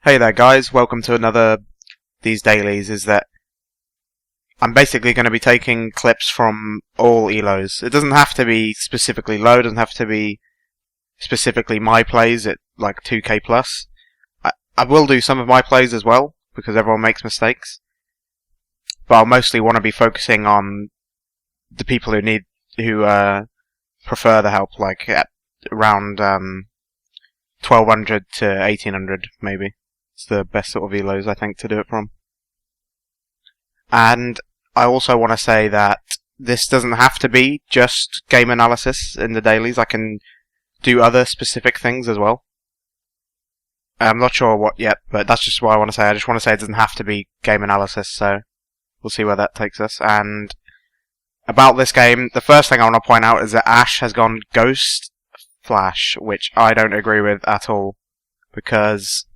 Hey there guys, welcome to another these dailies. Is that I'm basically going to be taking clips from all ELOs. It doesn't have to be specifically low, it doesn't have to be specifically my plays at like 2k plus. I will do some of my plays as well, because everyone makes mistakes. But I'll mostly want to be focusing on the people who prefer the help, like at around 1200 to 1800 maybe. It's the best sort of ELOs, I think, to do it from. And I also want to say that this doesn't have to be just game analysis in the dailies. I can do other specific things as well. I'm not sure what yet, but that's just what I want to say. I just want to say it doesn't have to be game analysis, so we'll see where that takes us. And about this game, the first thing I want to point out is that Ash has gone Ghost Flash, which I don't agree with at all, because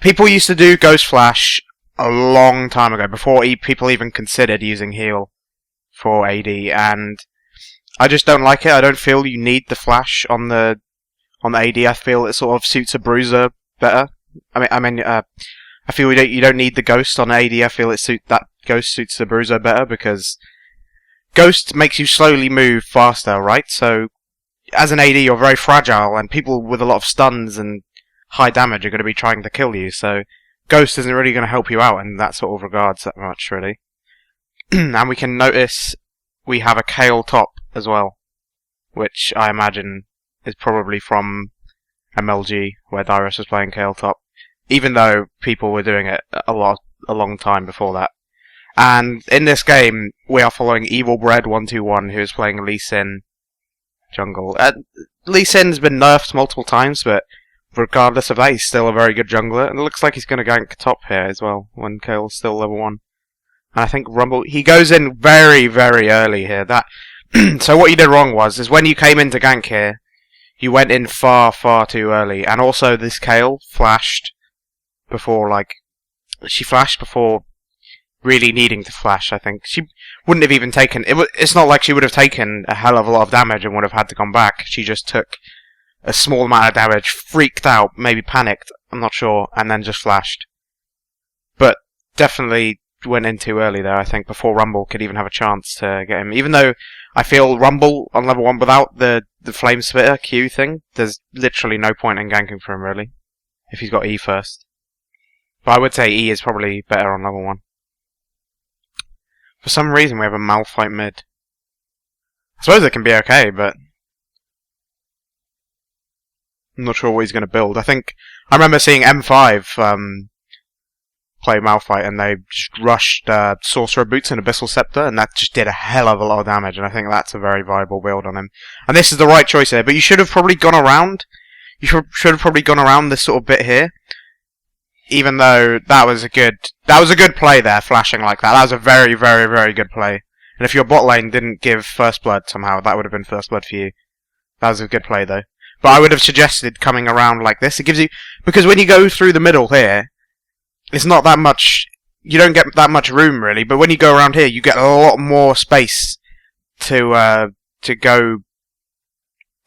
people used to do Ghost Flash a long time ago, before people even considered using heal for AD, and I just don't like it. I don't feel you need the flash on the AD. I feel it sort of suits a bruiser better. I feel you don't need the ghost on AD. I feel that ghost suits the bruiser better, because ghost makes you slowly move faster, right? So as an AD, you're very fragile, and people with a lot of stuns and high damage are going to be trying to kill you, so Ghost isn't really going to help you out in that sort of regards that much, really. And we can notice we have a Kale top as well, which I imagine is probably from MLG, where Dyrus was playing Kale top, even though people were doing it a long time before that. And in this game, we are following EvilBread121, who is playing Lee Sin jungle. Lee Sin's been nerfed multiple times, but regardless of that, he's still a very good jungler, and it looks like he's going to gank top here as well, when Kale's still level 1. And I think Rumble, he goes in very, very early here. So what you did wrong is when you came in to gank here, you went in far, far too early. And also this Kale flashed before, she flashed before really needing to flash, I think. She wouldn't have even taken, it's not like she would have taken a hell of a lot of damage and would have had to come back. She just took a small amount of damage, freaked out, maybe panicked, I'm not sure, and then just flashed. But definitely went in too early there, I think, before Rumble could even have a chance to get him. Even though I feel Rumble on level 1 without the Flame Spitter Q thing, there's literally no point in ganking for him, really, if he's got E first. But I would say E is probably better on level 1. For some reason we have a Malphite mid. I suppose it can be okay, but I'm not sure what he's going to build. I remember seeing M5 play Malphite, and they just rushed Sorcerer Boots and Abyssal Scepter, and that just did a hell of a lot of damage, and I think that's a very viable build on him. And this is the right choice here, but you should have probably gone around. You should have probably gone around this sort of bit here, even though that was a good play there, flashing like that. That was a very, very, very good play. And if your bot lane didn't give First Blood somehow, that would have been First Blood for you. That was a good play, though. But I would have suggested coming around like this. It gives you, because when you go through the middle here, it's not that much, you don't get that much room really, but when you go around here, you get a lot more space to go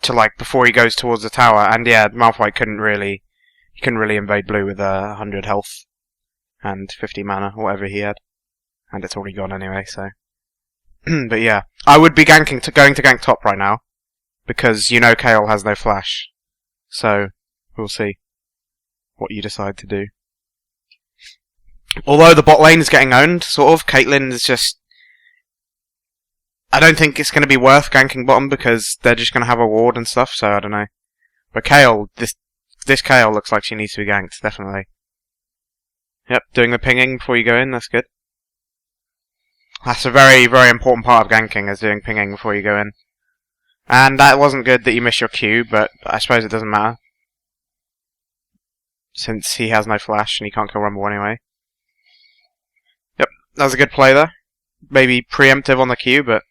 to, before he goes towards the tower. And yeah, Malphite couldn't really invade blue with 100 health and 50 mana, whatever he had. And it's already gone anyway, so. But yeah, I would be going to gank top right now, because you know Kale has no flash. So, we'll see what you decide to do. Although the bot lane is getting owned, sort of, Caitlyn is just, I don't think it's going to be worth ganking bottom, because they're just going to have a ward and stuff, so I don't know. But Kale, this Kale looks like she needs to be ganked, definitely. Yep, doing the pinging before you go in, that's good. That's a very, very important part of ganking, is doing pinging before you go in. And that wasn't good that you missed your Q, but I suppose it doesn't matter, since he has no flash and he can't kill Rumble anyway. Yep, that was a good play there. Maybe preemptive on the Q, but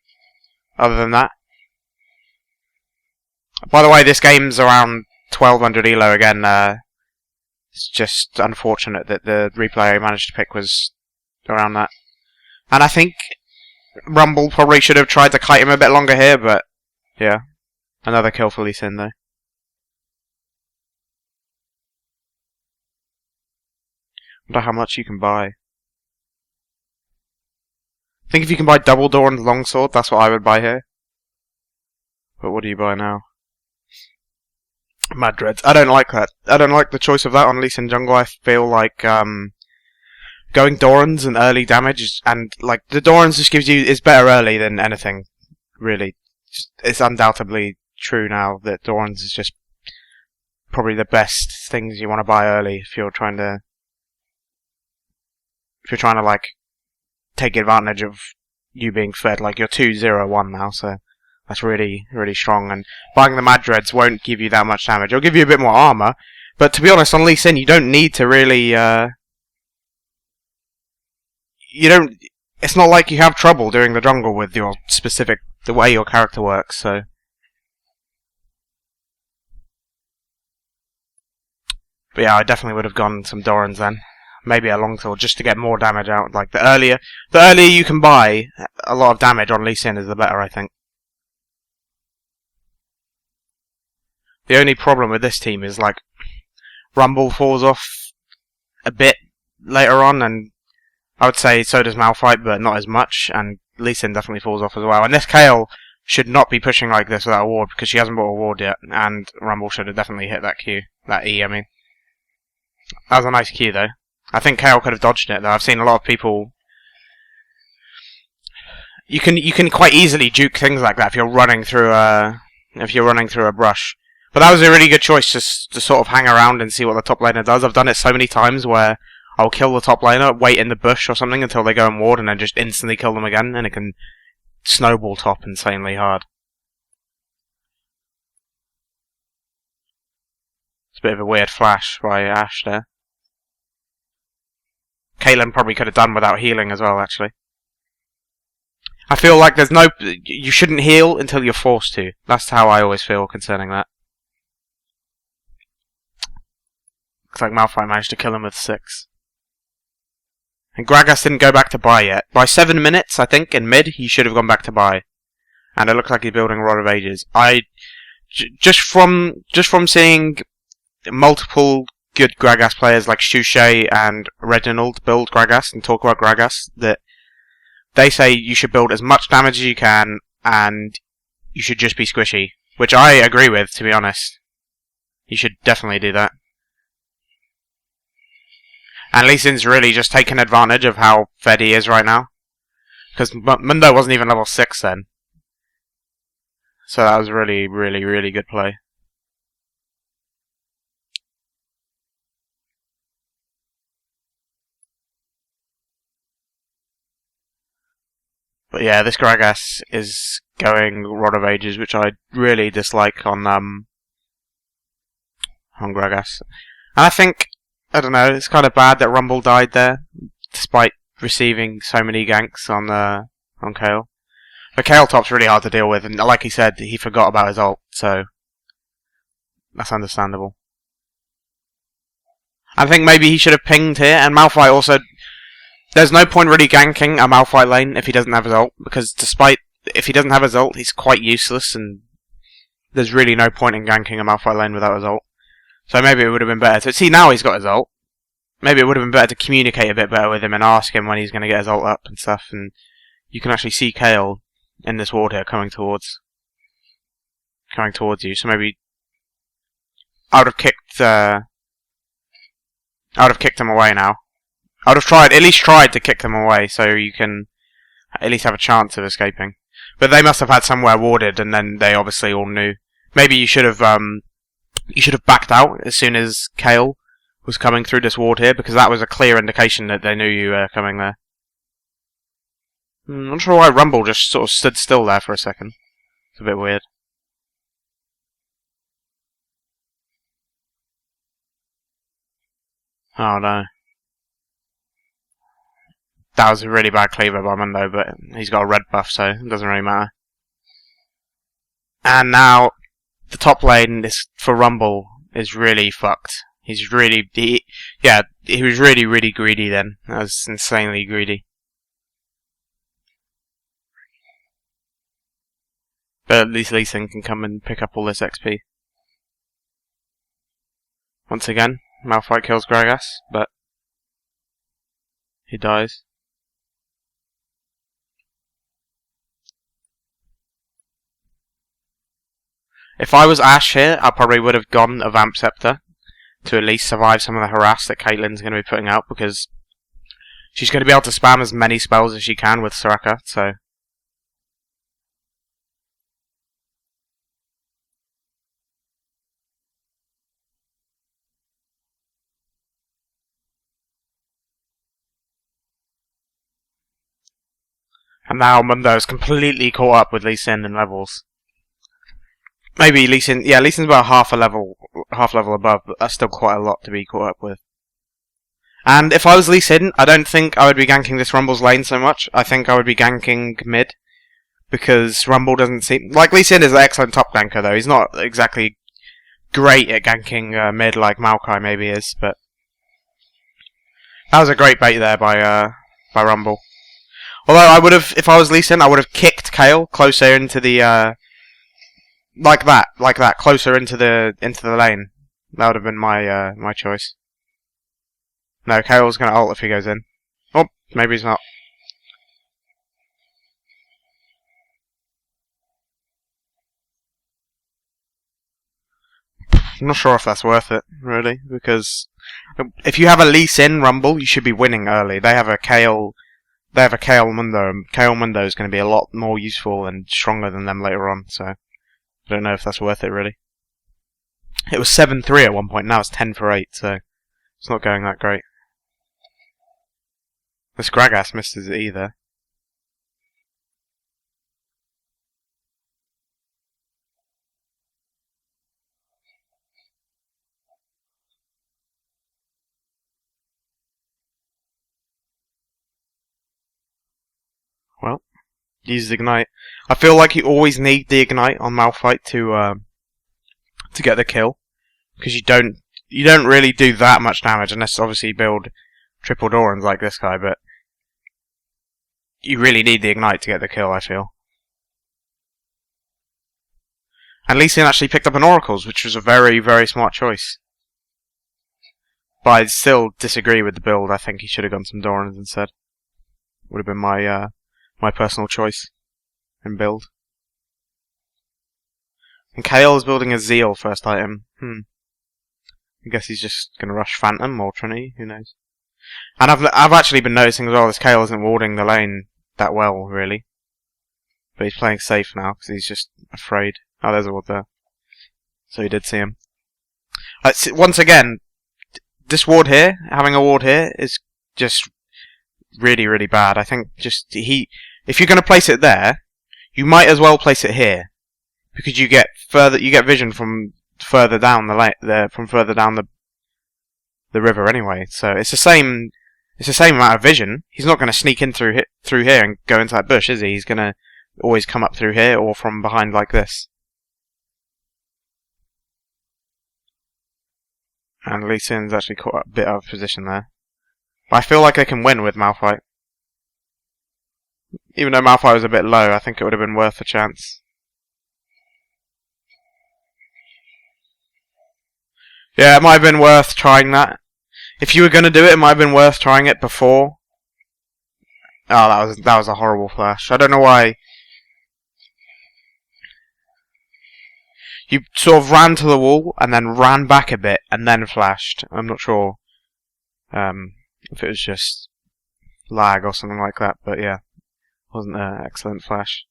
other than that. By the way, this game's around 1200 ELO again. It's just unfortunate that the replay I managed to pick was around that. And I think Rumble probably should have tried to kite him a bit longer here, but yeah, another kill for Lee Sin though. wonder how much you can buy. I think if you can buy double Doran's longsword, that's what I would buy here. But what do you buy now? Mad Dreads. I don't like that. I don't like the choice of that on Lee Sin jungle. I feel like going Doran's and early damage, and like the Doran's just gives you is better early than anything. Really, it's undoubtedly true now that Doran's is just probably the best things you want to buy early if you're trying to like take advantage of you being fed. Like you're 2-0-1 now, so that's really, really strong. And buying the Mad Dreads won't give you that much damage. It'll give you a bit more armor, but to be honest, on Lee Sin, you don't need to really. You don't. It's not like you have trouble doing the jungle with your specific the way your character works. So. But yeah, I definitely would have gone some Doran's then. Maybe a longsword just to get more damage out. Like the earlier you can buy a lot of damage on Lee Sin is the better, I think. The only problem with this team is like Rumble falls off a bit later on, and I would say so does Malphite, but not as much. And Lee Sin definitely falls off as well. And this Kayle should not be pushing like this without a ward because she hasn't bought a ward yet. And Rumble should have definitely hit that Q, that E. I mean, that was a nice Q though. I think Kayle could have dodged it though. I've seen a lot of people. You can quite easily juke things like that if you're running through a brush. But that was a really good choice, just to sort of hang around and see what the top laner does. I've done it so many times where I'll kill the top laner, wait in the bush or something until they go and ward, and then just instantly kill them again, and it can snowball top insanely hard. It's a bit of a weird flash by Ashe there. Caitlyn probably could have done without healing as well, actually. I feel like you shouldn't heal until you're forced to. That's how I always feel concerning that. Looks like Malphite managed to kill him with 6. And Gragas didn't go back to buy yet. By 7 minutes, I think, in mid, he should have gone back to buy. And it looks like he's building Rod of Ages. Just from seeing multiple good Gragas players like Shushei and Reginald build Gragas and talk about Gragas, that they say you should build as much damage as you can, and you should just be squishy. Which I agree with, to be honest. You should definitely do that. And Lee Sin's really just taken advantage of how fed he is right now. Because Mundo wasn't even level 6 then. So that was really, really, really good play. But yeah, this Gragas is going Rod of Ages, which I really dislike on Gragas. And I think, I don't know, it's kind of bad that Rumble died there, despite receiving so many ganks on Kayle. But Kayle top's really hard to deal with, and like he said, he forgot about his ult, so that's understandable. I think maybe he should have pinged here, and Malphite also. There's no point really ganking a Malphite lane if he doesn't have his ult, because if he doesn't have his ult, he's quite useless, and there's really no point in ganking a Malphite lane without his ult. So maybe it would have been better to see now he's got his ult. Maybe it would have been better to communicate a bit better with him and ask him when he's going to get his ult up and stuff. And you can actually see Kayle in this ward here coming towards you. So maybe I would have kicked him away now. I would have at least tried to kick them away, so you can at least have a chance of escaping. But they must have had somewhere warded, and then they obviously all knew. Maybe you should have backed out as soon as Kayle was coming through this ward here, because that was a clear indication that they knew you were coming there. I'm not sure why Rumble just sort of stood still there for a second. It's a bit weird. Oh no. That was a really bad cleaver by Mundo, but he's got a red buff, so it doesn't really matter. And now, the top lane for Rumble is really fucked. He was really, really greedy then. That was insanely greedy. But at least Lee Sin can come and pick up all this XP. Once again, Malphite kills Gragas, but He dies. If I was Ash here, I probably would have gone a Vamp Scepter to at least survive some of the harass that Caitlyn's going to be putting out, because she's going to be able to spam as many spells as she can with Soraka, so... And now Mundo's completely caught up with Lee Sin in levels. Maybe Lee Sin, yeah, Lee Sin's about half level above, but that's still quite a lot to be caught up with. And if I was Lee Sin, I don't think I would be ganking this Rumble's lane so much. I think I would be ganking mid, because Rumble doesn't seem... Like, Lee Sin is an excellent top ganker, though. He's not exactly great at ganking mid like Maokai maybe is, but... That was a great bait there by Rumble. Although I would have, if I was Lee Sin, I would have kicked Kayle closer into the... Like that, closer into the lane. That would have been my my choice. No, Kayle's gonna ult if he goes in. Oh, maybe he's not. I'm not sure if that's worth it, really, because if you have a Lee Sin Rumble, you should be winning early. They have a Kayle Mundo, and Kayle Mundo is going to be a lot more useful and stronger than them later on, so I don't know if that's worth it, really. It was 7-3 at one point, now it's 10-8, so it's not going that great. This Gragas misses it either. Well, uses Ignite. I feel like you always need the Ignite on Malphite to get the kill, because you don't really do that much damage unless obviously you build triple Dorans like this guy, but you really need the Ignite to get the kill, I feel. And Lee Sin actually picked up an Oracles, which was a very, very smart choice. But I still disagree with the build. I think he should have gone some Dorans instead. Would have been my my personal choice in build. And Kayle is building a Zeal first item. I guess he's just going to rush Phantom or Trinity, who knows. And I've actually been noticing as well, this Kayle isn't warding the lane that well, really. But he's playing safe now, because he's just afraid. Oh, there's a ward there. So he did see him. Once again, this ward here, having a ward here, is just really, really bad. I think just if you're going to place it there, you might as well place it here, because you get vision from further down the river anyway. So it's the same amount of vision. He's not going to sneak in through here and go into that bush, is he? He's going to always come up through here or from behind like this. And Lee Sin's actually caught a bit out of position there. But I feel like they can win with Malphite. Even though Malphite was a bit low, I think it would have been worth a chance. Yeah, it might have been worth trying that. If you were going to do it, it might have been worth trying it before. Oh, that was a horrible flash. I don't know why. You sort of ran to the wall and then ran back a bit and then flashed. I'm not sure if it was just lag or something like that, but yeah, it wasn't an excellent flash.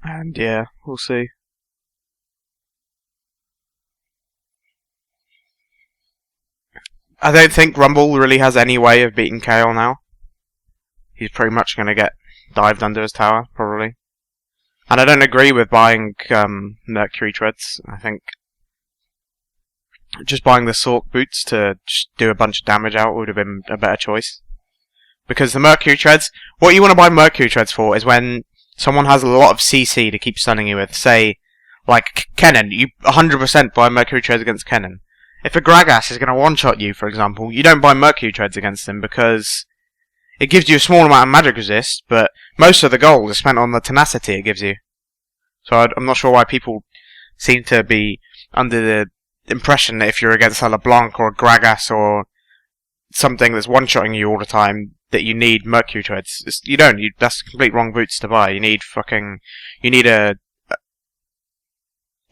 And yeah, we'll see. I don't think Rumble really has any way of beating Kayle now. He's pretty much going to get dived under his tower, probably. And I don't agree with buying Mercury Treads. I think just buying the Sork boots to just do a bunch of damage out would have been a better choice. Because the Mercury Treads, what you want to buy Mercury Treads for is when someone has a lot of CC to keep stunning you with. Say, like Kennen, you 100% buy Mercury Treads against Kennen. If a Gragas is going to one-shot you, for example, you don't buy Mercury Treads against him because it gives you a small amount of magic resist, but most of the gold is spent on the tenacity it gives you. So I'm not sure why people seem to be under the impression that if you're against a LeBlanc or a Gragas or something that's one-shotting you all the time, that you need Mercury Treads. You don't. That's complete wrong boots to buy. You need a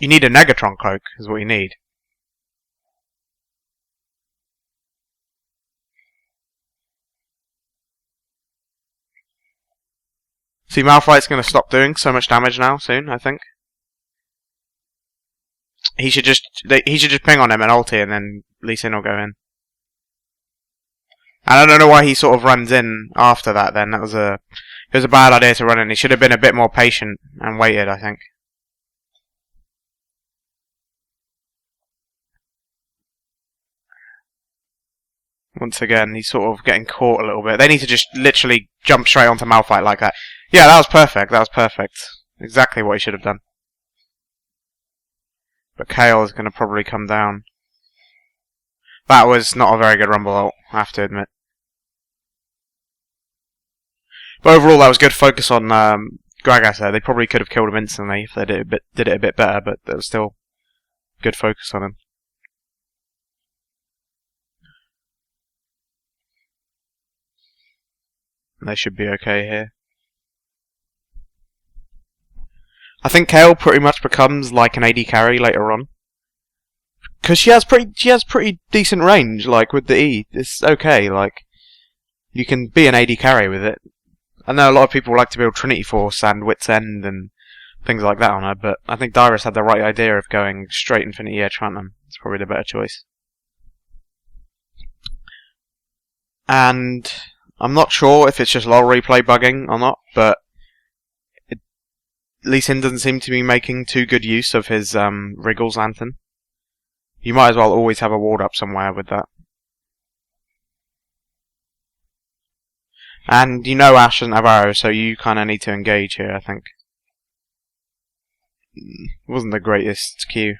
Negatron Cloak is what you need. See, Malphite's going to stop doing so much damage now soon, I think. He should just ping on him and ulti, and then Lee Sin will go in. And I don't know why he sort of runs in after that. Then it was a bad idea to run in. He should have been a bit more patient and waited, I think. Once again, he's sort of getting caught a little bit. They need to just literally jump straight onto Malphite like that. Yeah, that was perfect. That was perfect. Exactly what he should have done. But Kale is going to probably come down. That was not a very good Rumble ult, I have to admit. But overall, that was good focus on Gragas there. They probably could have killed him instantly if they did it a bit better, but there was still good focus on him. They should be okay here. I think Kale pretty much becomes like an AD carry later on. Because she has pretty decent range, like with the E. It's okay, like you can be an AD carry with it. I know a lot of people like to build Trinity Force and Wit's End and things like that on her, but I think Dyrus had the right idea of going straight Infinity Edge Phantom. It's probably the better choice. And I'm not sure if it's just LOLReplay bugging or not, but Lee Sin doesn't seem to be making too good use of his Wriggles Lantern. You might as well always have a ward up somewhere with that. And you know Ash doesn't have arrows, so you kind of need to engage here, I think. It wasn't the greatest Q.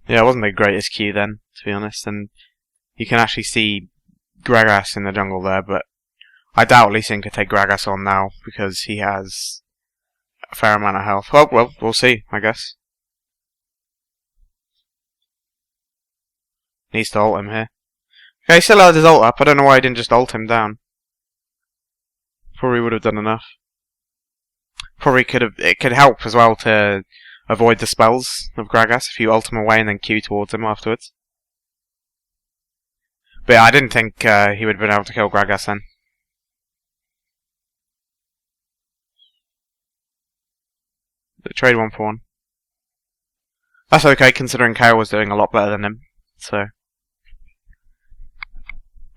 Yeah, it wasn't the greatest Q then, to be honest, and you can actually see Gragas in the jungle there, but I doubt Lee Sin could take Gragas on now, because he has a fair amount of health. Well, we'll see, I guess. Needs to ult him here. Okay, he still has his ult up. I don't know why he didn't just ult him down. Probably would have done enough. Probably it could help as well to avoid the spells of Gragas if you ult him away and then Q towards him afterwards. But yeah, I didn't think he would have been able to kill Gragas then. Trade 1-for-1. That's okay, considering Kale was doing a lot better than him. So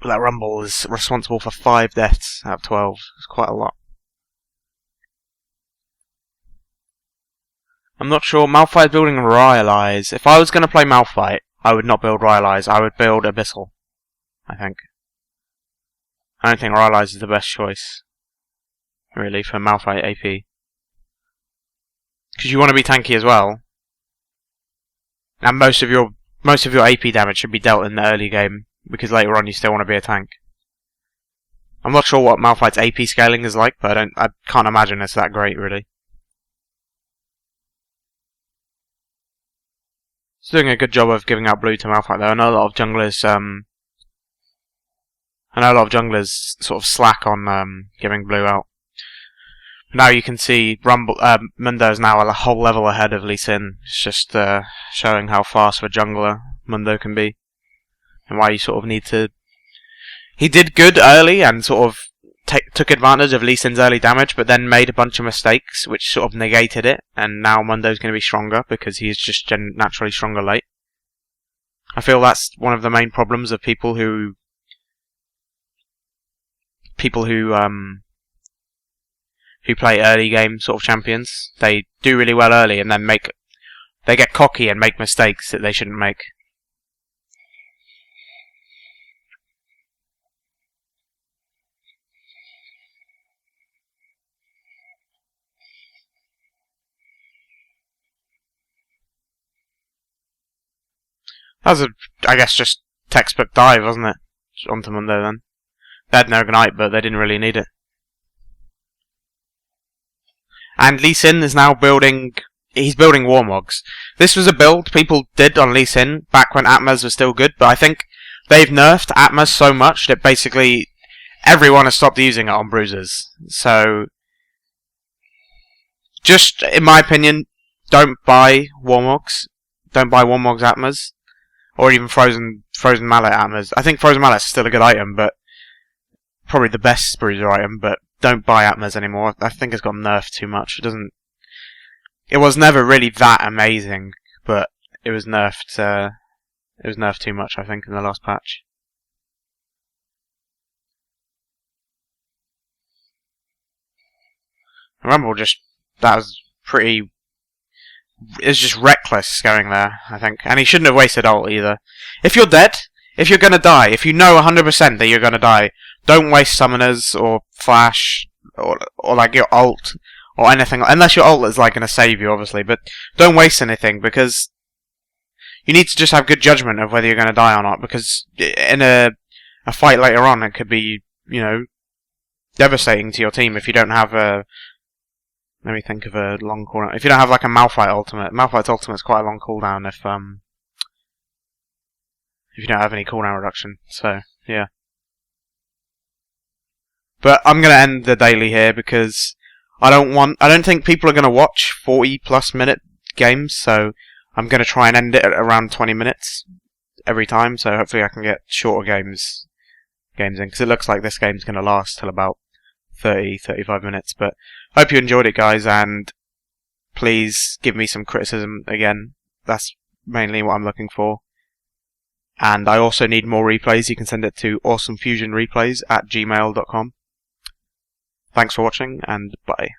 that Rumble is responsible for 5 deaths out of 12. It's quite a lot. I'm not sure. Malphite building Rylai's. If I was going to play Malphite, I would not build Rylai's. I would build Abyssal, I think. I don't think Rylai's is the best choice, really, for Malphite AP. Because you want to be tanky as well. And most of your AP damage should be dealt in the early game, because later on you still want to be a tank. I'm not sure what Malphite's AP scaling is like, but I can't imagine it's that great, really. It's doing a good job of giving out blue to Malphite, though. I know a lot of junglers sort of slack on giving blue out. Now you can see Mundo is now a whole level ahead of Lee Sin. It's just showing how fast of a jungler Mundo can be. And why you sort of need to... He did good early and sort of took advantage of Lee Sin's early damage, but then made a bunch of mistakes which sort of negated it, and now Mundo's going to be stronger because he's just naturally stronger late. I feel that's one of the main problems of people who play early game sort of champions. They do really well early and then they get cocky and make mistakes that they shouldn't make. That was I guess, just textbook dive, wasn't it? Onto Mundo then. They had no Ignite, but they didn't really need it. And Lee Sin is now building... He's building Warmogs. This was a build people did on Lee Sin back when Atmas was still good, but I think they've nerfed Atmas so much that basically everyone has stopped using it on bruisers. So, just in my opinion, don't buy Warmogs. Don't buy Warmogs Atmas. Or even Frozen Mallet Atmas. I think Frozen Mallet's still a good item, but probably the best bruiser item, but don't buy Atmas anymore. I think it's got nerfed too much. It was never really that amazing, but it was nerfed. It was nerfed too much, I think, in the last patch. Rumble that was pretty. It was just reckless going there, I think, and he shouldn't have wasted ult either. If you're dead, if you're gonna die, if you know 100% that you're gonna die, don't waste summoners or flash or like your ult. Or anything, unless your ult is like going to save you, obviously. But don't waste anything, because you need to just have good judgment of whether you're going to die or not. Because in a fight later on, it could be, devastating to your team if you don't have a... Let me think of a long cooldown. If you don't have like a Malphite ultimate. Malphite's ultimate is quite a long cooldown if you don't have any cooldown reduction. So, yeah. But I'm going to end the daily here because... I don't think people are going to watch 40+ minute games, so I'm going to try and end it at around 20 minutes every time, so hopefully I can get shorter games in, because it looks like this game's going to last till about 30-35 minutes, but hope you enjoyed it, guys, and please give me some criticism again. That's mainly what I'm looking for. And I also need more replays. You can send it to awesomefusionreplays@gmail.com. Thanks for watching, and bye.